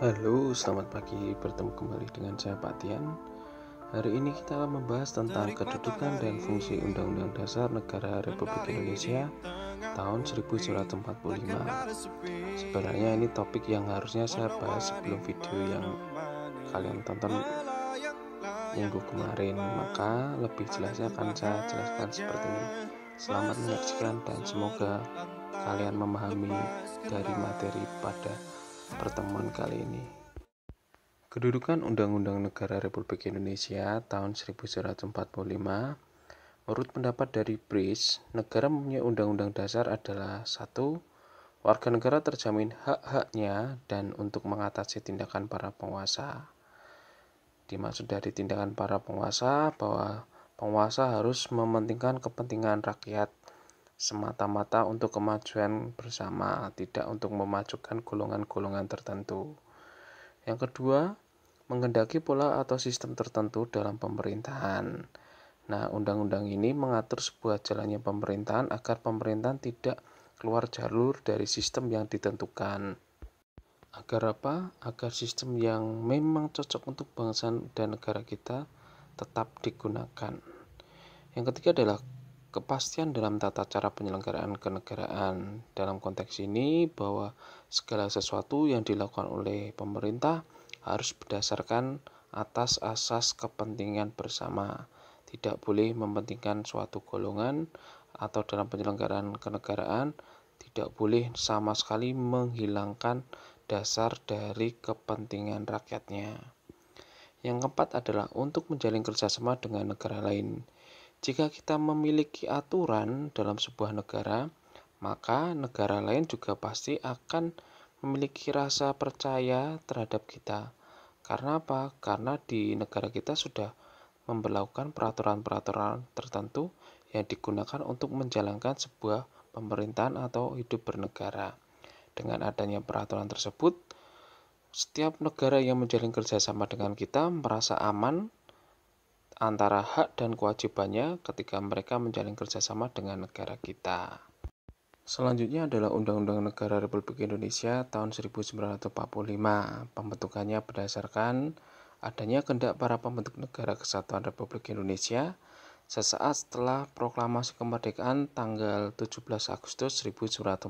Halo, selamat pagi. Bertemu kembali dengan saya Pak Tian. Hari ini kita akan membahas tentang kedudukan dan fungsi Undang-Undang Dasar Negara Republik Indonesia tahun 1945. Sebenarnya ini topik yang harusnya saya bahas sebelum video yang kalian tonton minggu kemarin, maka lebih jelasnya akan saya jelaskan seperti ini. Selamat menyaksikan dan semoga kalian memahami dari materi pada pertemuan kali ini. Kedudukan Undang-Undang Negara Republik Indonesia tahun 1945. Menurut pendapat dari BRIS, negara mempunyai undang-undang dasar adalah 1. Warga negara terjamin hak-haknya dan untuk mengatasi tindakan para penguasa. Dimaksud dari tindakan para penguasa bahwa penguasa harus mementingkan kepentingan rakyat semata-mata untuk kemajuan bersama, tidak untuk memajukan golongan-golongan tertentu. Yang kedua, menghendaki pola atau sistem tertentu dalam pemerintahan. Nah, undang-undang ini mengatur sebuah jalannya pemerintahan agar pemerintahan tidak keluar jalur dari sistem yang ditentukan. Agar apa? Agar sistem yang memang cocok untuk bangsa dan negara kita tetap digunakan. Yang ketiga adalah kepastian dalam tata cara penyelenggaraan kenegaraan. Dalam konteks ini bahwa segala sesuatu yang dilakukan oleh pemerintah harus berdasarkan atas asas kepentingan bersama. Tidak boleh mementingkan suatu golongan atau dalam penyelenggaraan kenegaraan tidak boleh sama sekali menghilangkan dasar dari kepentingan rakyatnya. Yang keempat adalah untuk menjalin kerjasama dengan negara lain. Jika kita memiliki aturan dalam sebuah negara, maka negara lain juga pasti akan memiliki rasa percaya terhadap kita. Karena apa? Karena di negara kita sudah memberlakukan peraturan-peraturan tertentu yang digunakan untuk menjalankan sebuah pemerintahan atau hidup bernegara. Dengan adanya peraturan tersebut, setiap negara yang menjalin kerjasama dengan kita merasa aman antara hak dan kewajibannya ketika mereka menjalin kerjasama dengan negara kita. Selanjutnya adalah Undang-Undang Negara Republik Indonesia tahun 1945. Pembentukannya berdasarkan adanya kehendak para pembentuk Negara Kesatuan Republik Indonesia sesaat setelah proklamasi kemerdekaan tanggal 17 Agustus 1945.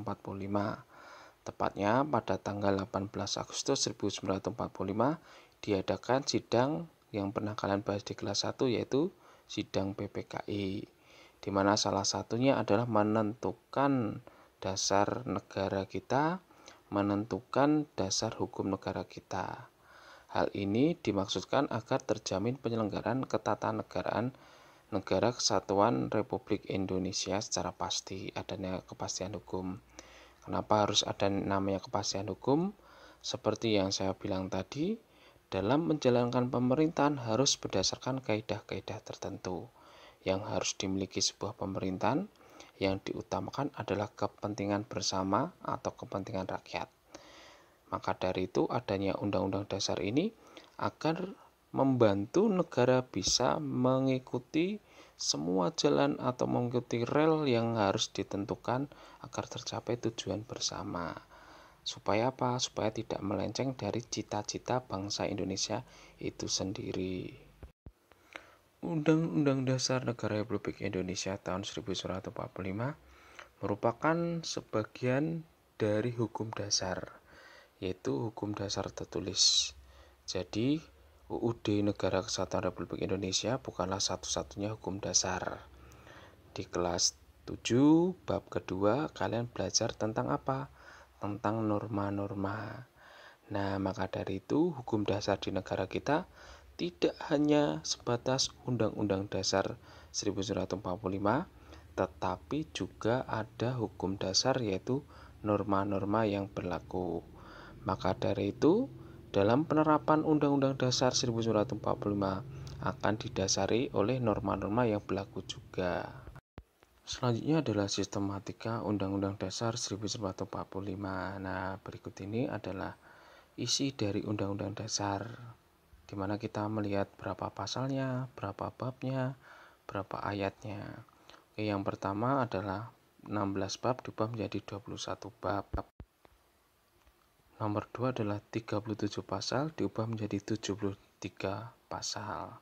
Tepatnya pada tanggal 18 Agustus 1945 diadakan sidang yang pernah kalian bahas di kelas 1, yaitu sidang PPKI, di mana salah satunya adalah menentukan dasar negara kita, menentukan dasar hukum negara kita. Hal ini dimaksudkan agar terjamin penyelenggaraan ketatanegaraan Negara Kesatuan Republik Indonesia secara pasti, adanya kepastian hukum. Kenapa harus ada namanya kepastian hukum? Seperti yang saya bilang tadi, dalam menjalankan pemerintahan harus berdasarkan kaidah-kaidah tertentu yang harus dimiliki sebuah pemerintahan. Yang diutamakan adalah kepentingan bersama atau kepentingan rakyat. Maka dari itu adanya undang-undang dasar ini agar membantu negara bisa mengikuti semua jalan atau mengikuti rel yang harus ditentukan agar tercapai tujuan bersama. Supaya apa? Supaya tidak melenceng dari cita-cita bangsa Indonesia itu sendiri. Undang-Undang Dasar Negara Republik Indonesia tahun 1945 merupakan sebagian dari hukum dasar, yaitu hukum dasar tertulis. Jadi, UUD Negara Kesatuan Republik Indonesia bukanlah satu-satunya hukum dasar. Di kelas 7 bab kedua kalian belajar tentang apa? Tentang norma-norma. Nah, maka dari itu hukum dasar di negara kita tidak hanya sebatas Undang-Undang Dasar 1945, tetapi juga ada hukum dasar yaitu norma-norma yang berlaku. Maka dari itu, dalam penerapan Undang-Undang Dasar 1945 akan didasari oleh norma-norma yang berlaku juga. Selanjutnya adalah sistematika Undang-Undang Dasar 1945. Nah, berikut ini adalah isi dari Undang-Undang Dasar, di mana kita melihat berapa pasalnya, berapa babnya, berapa ayatnya. Oke, yang pertama adalah 16 bab diubah menjadi 21 bab. Nomor 2 adalah 37 pasal diubah menjadi 73 pasal.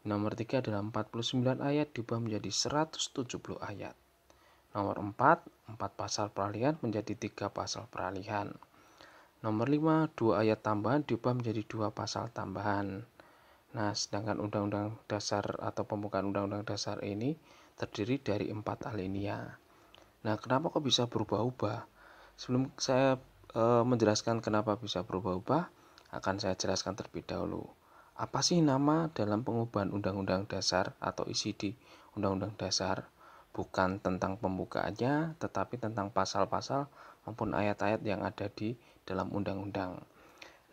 Nomor 3 adalah 49 ayat diubah menjadi 170 ayat. Nomor 4, 4 pasal peralihan menjadi 3 pasal peralihan. Nomor 5, 2 ayat tambahan diubah menjadi 2 pasal tambahan. Nah, sedangkan Undang-Undang Dasar atau pembukaan Undang-Undang Dasar ini terdiri dari 4 alinea. Nah, kenapa kok bisa berubah-ubah? Sebelum saya menjelaskan kenapa bisa berubah-ubah, akan saya jelaskan terlebih dahulu. Apa sih nama dalam pengubahan Undang-Undang Dasar atau isi di Undang-Undang Dasar? Bukan tentang pembukaannya, tetapi tentang pasal-pasal maupun ayat-ayat yang ada di dalam undang-undang.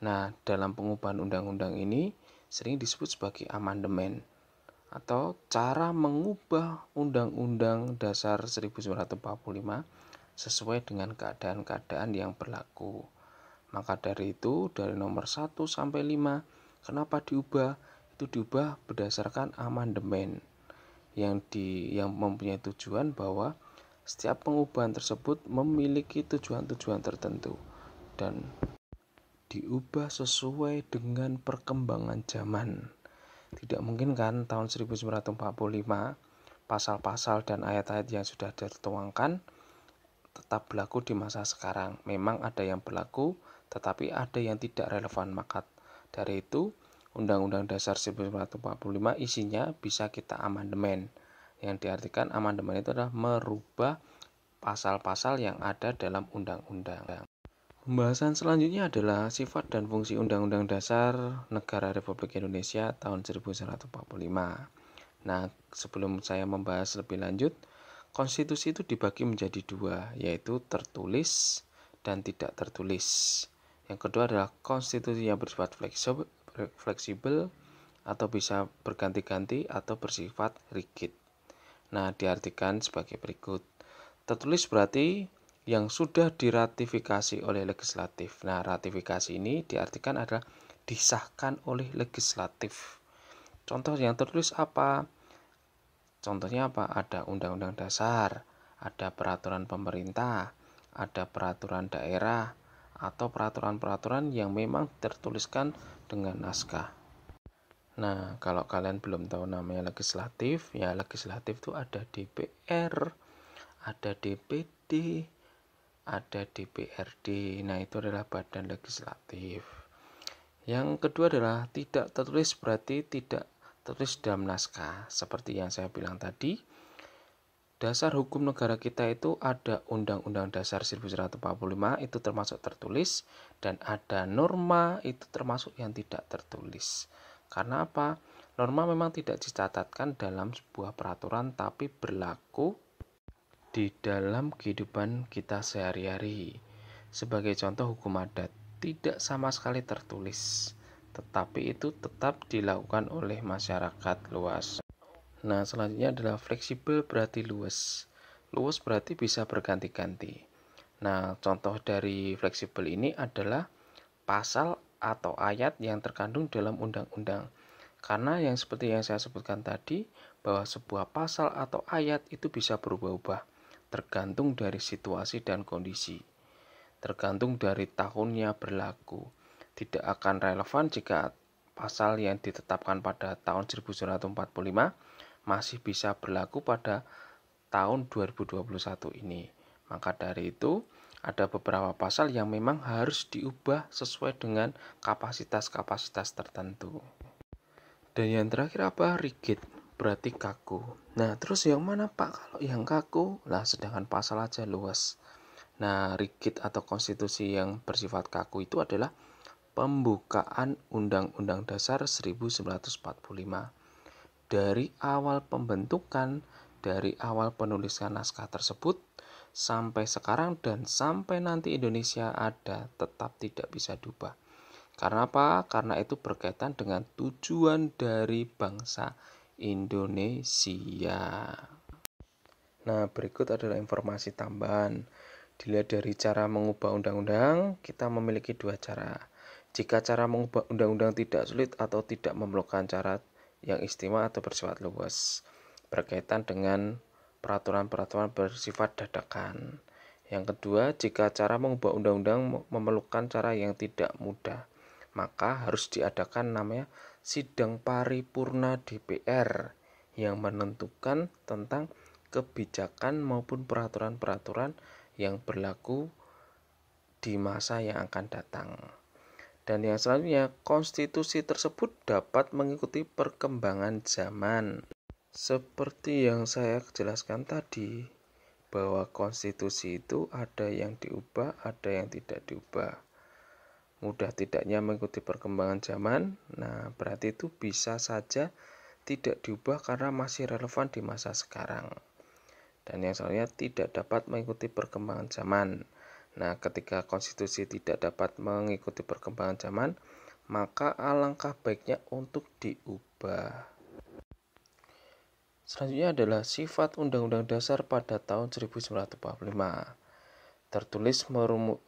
Nah, dalam pengubahan undang-undang ini sering disebut sebagai amandemen atau cara mengubah Undang-Undang Dasar 1945 sesuai dengan keadaan-keadaan yang berlaku. Maka dari itu, dari nomor 1 sampai 5, kenapa diubah? Itu diubah berdasarkan amandemen yang mempunyai tujuan bahwa setiap pengubahan tersebut memiliki tujuan-tujuan tertentu dan diubah sesuai dengan perkembangan zaman. Tidak mungkin kan tahun 1945 pasal-pasal dan ayat-ayat yang sudah dituangkan tetap berlaku di masa sekarang. Memang ada yang berlaku, tetapi ada yang tidak relevan. Maka dari itu, Undang-Undang Dasar 1945 isinya bisa kita amandemen. Yang diartikan amandemen itu adalah merubah pasal-pasal yang ada dalam undang-undang. Pembahasan selanjutnya adalah sifat dan fungsi Undang-Undang Dasar Negara Republik Indonesia tahun 1945. Nah, sebelum saya membahas lebih lanjut, konstitusi itu dibagi menjadi 2, yaitu tertulis dan tidak tertulis. Yang kedua adalah konstitusi yang bersifat fleksibel atau bisa berganti-ganti atau bersifat rigid. Nah, diartikan sebagai berikut. Tertulis berarti yang sudah diratifikasi oleh legislatif. Nah, ratifikasi ini diartikan adalah disahkan oleh legislatif. Contoh yang tertulis apa? Contohnya apa? Ada Undang-Undang Dasar, ada peraturan pemerintah, ada peraturan daerah, atau peraturan-peraturan yang memang tertuliskan dengan naskah. Nah, kalau kalian belum tahu namanya legislatif, ya legislatif itu ada DPR, ada DPD, ada DPRD. Nah, itu adalah badan legislatif. Yang kedua adalah tidak tertulis, berarti tidak tertulis dalam naskah. Seperti yang saya bilang tadi, dasar hukum negara kita itu ada Undang-Undang Dasar 1945 itu termasuk tertulis, dan ada norma itu termasuk yang tidak tertulis. Karena apa? Norma memang tidak dicatatkan dalam sebuah peraturan, tapi berlaku di dalam kehidupan kita sehari-hari. Sebagai contoh, hukum adat tidak sama sekali tertulis, tetapi itu tetap dilakukan oleh masyarakat luas. Nah, selanjutnya adalah fleksibel, berarti luas. Luas berarti bisa berganti-ganti. Nah, contoh dari fleksibel ini adalah pasal atau ayat yang terkandung dalam undang-undang. Karena yang seperti yang saya sebutkan tadi, bahwa sebuah pasal atau ayat itu bisa berubah-ubah tergantung dari situasi dan kondisi, tergantung dari tahunnya berlaku. Tidak akan relevan jika pasal yang ditetapkan pada tahun 1945 masih bisa berlaku pada tahun 2021 ini. Maka dari itu, ada beberapa pasal yang memang harus diubah sesuai dengan kapasitas-kapasitas tertentu. Dan yang terakhir apa? Rigid, berarti kaku. Nah, terus yang mana Pak kalau yang kaku? Nah, sedangkan pasal aja luas. Nah, rigid atau konstitusi yang bersifat kaku itu adalah pembukaan Undang-Undang Dasar 1945. Dari awal pembentukan, dari awal penulisan naskah tersebut, sampai sekarang dan sampai nanti Indonesia ada, tetap tidak bisa diubah. Karena apa? Karena itu berkaitan dengan tujuan dari bangsa Indonesia. Nah, berikut adalah informasi tambahan. Dilihat dari cara mengubah undang-undang, kita memiliki 2 cara. Jika cara mengubah undang-undang tidak sulit atau tidak memerlukan cara yang istimewa atau bersifat luas, berkaitan dengan peraturan-peraturan bersifat dadakan. Yang kedua, jika cara mengubah undang-undang memerlukan cara yang tidak mudah, maka harus diadakan namanya sidang paripurna DPR yang menentukan tentang kebijakan maupun peraturan-peraturan yang berlaku di masa yang akan datang. Dan yang selanjutnya, konstitusi tersebut dapat mengikuti perkembangan zaman. Seperti yang saya jelaskan tadi, bahwa konstitusi itu ada yang diubah, ada yang tidak diubah. Mudah tidaknya mengikuti perkembangan zaman, nah berarti itu bisa saja tidak diubah karena masih relevan di masa sekarang. Dan yang selanjutnya tidak dapat mengikuti perkembangan zaman. Nah, ketika konstitusi tidak dapat mengikuti perkembangan zaman, maka alangkah baiknya untuk diubah. Selanjutnya adalah sifat Undang-Undang Dasar pada tahun 1945. Tertulis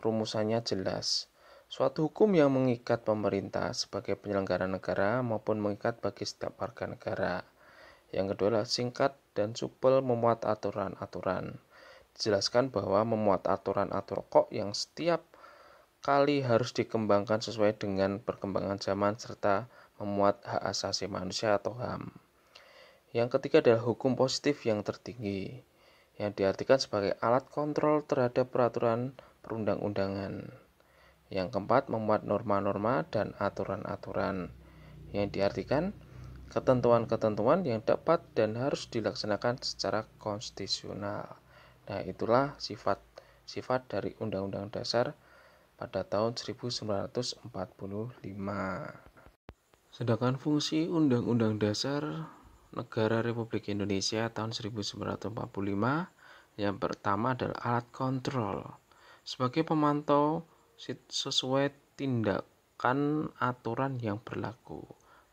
rumusannya jelas. Suatu hukum yang mengikat pemerintah sebagai penyelenggara negara maupun mengikat bagi setiap warga negara. Yang kedua adalah singkat dan supel memuat aturan-aturan. Dijelaskan bahwa memuat aturan-aturan yang setiap kali harus dikembangkan sesuai dengan perkembangan zaman serta memuat hak asasi manusia atau HAM. Yang ketiga adalah hukum positif yang tertinggi, yang diartikan sebagai alat kontrol terhadap peraturan perundang-undangan. Yang keempat, memuat norma-norma dan aturan-aturan, yang diartikan ketentuan-ketentuan yang dapat dan harus dilaksanakan secara konstitusional. Nah, itulah sifat dari Undang-Undang Dasar pada tahun 1945. Sedangkan fungsi Undang-Undang Dasar Negara Republik Indonesia tahun 1945 yang pertama adalah alat kontrol sebagai pemantau sesuai tindakan aturan yang berlaku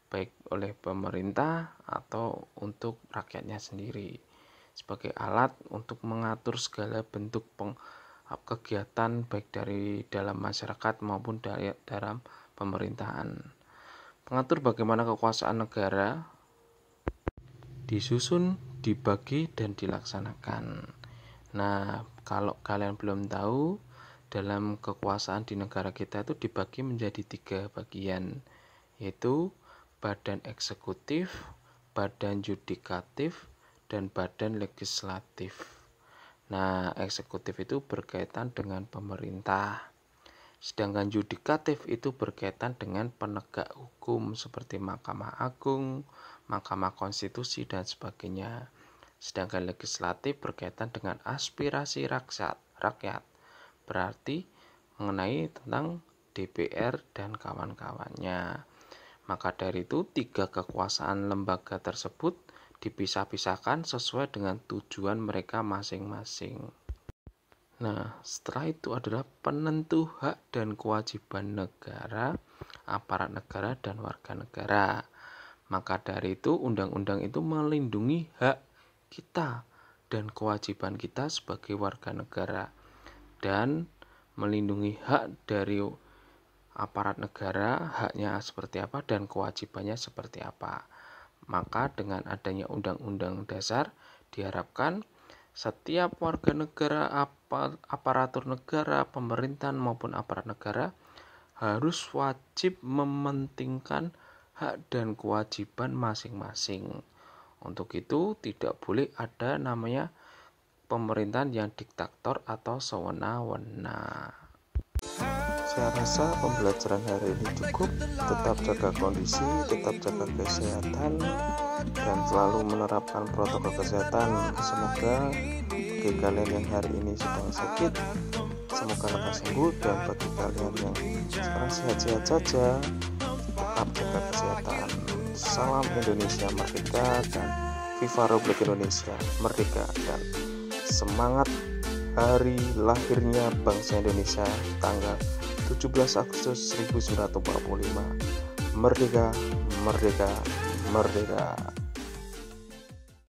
baik oleh pemerintah atau untuk rakyatnya sendiri, sebagai alat untuk mengatur segala bentuk kegiatan baik dari dalam masyarakat maupun dari dalam pemerintahan. Mengatur bagaimana kekuasaan negara disusun, dibagi, dan dilaksanakan. Nah, kalau kalian belum tahu, dalam kekuasaan di negara kita itu dibagi menjadi 3 bagian, yaitu badan eksekutif, badan yudikatif, dan badan legislatif. Nah, eksekutif itu berkaitan dengan pemerintah. Sedangkan yudikatif itu berkaitan dengan penegak hukum seperti Mahkamah Agung, Mahkamah Konstitusi, dan sebagainya. Sedangkan legislatif berkaitan dengan aspirasi rakyat, berarti mengenai tentang DPR dan kawan-kawannya. Maka dari itu 3 kekuasaan lembaga tersebut dipisah-pisahkan sesuai dengan tujuan mereka masing-masing. Nah, setelah itu adalah penentu hak dan kewajiban negara, aparat negara, dan warga negara. Maka dari itu, undang-undang itu melindungi hak kita dan kewajiban kita sebagai warga negara, dan melindungi hak dari aparat negara, haknya seperti apa dan kewajibannya seperti apa. Maka dengan adanya Undang-Undang Dasar diharapkan setiap warga negara, aparatur negara, pemerintahan maupun aparat negara harus wajib mementingkan hak dan kewajiban masing-masing. Untuk itu tidak boleh ada namanya pemerintahan yang diktator atau sewena-wena. Saya rasa pembelajaran hari ini cukup. Tetap jaga kondisi, tetap jaga kesehatan, dan selalu menerapkan protokol kesehatan. Semoga bagi kalian yang hari ini sedang sakit, semoga lekas sembuh, dan bagi kalian yang sekarang sehat-sehat saja, tetap jaga kesehatan. Salam Indonesia Merdeka, dan Viva Republik Indonesia Merdeka, dan semangat hari lahirnya bangsa Indonesia tanggal 17 Agustus 1945. Merdeka, merdeka, merdeka.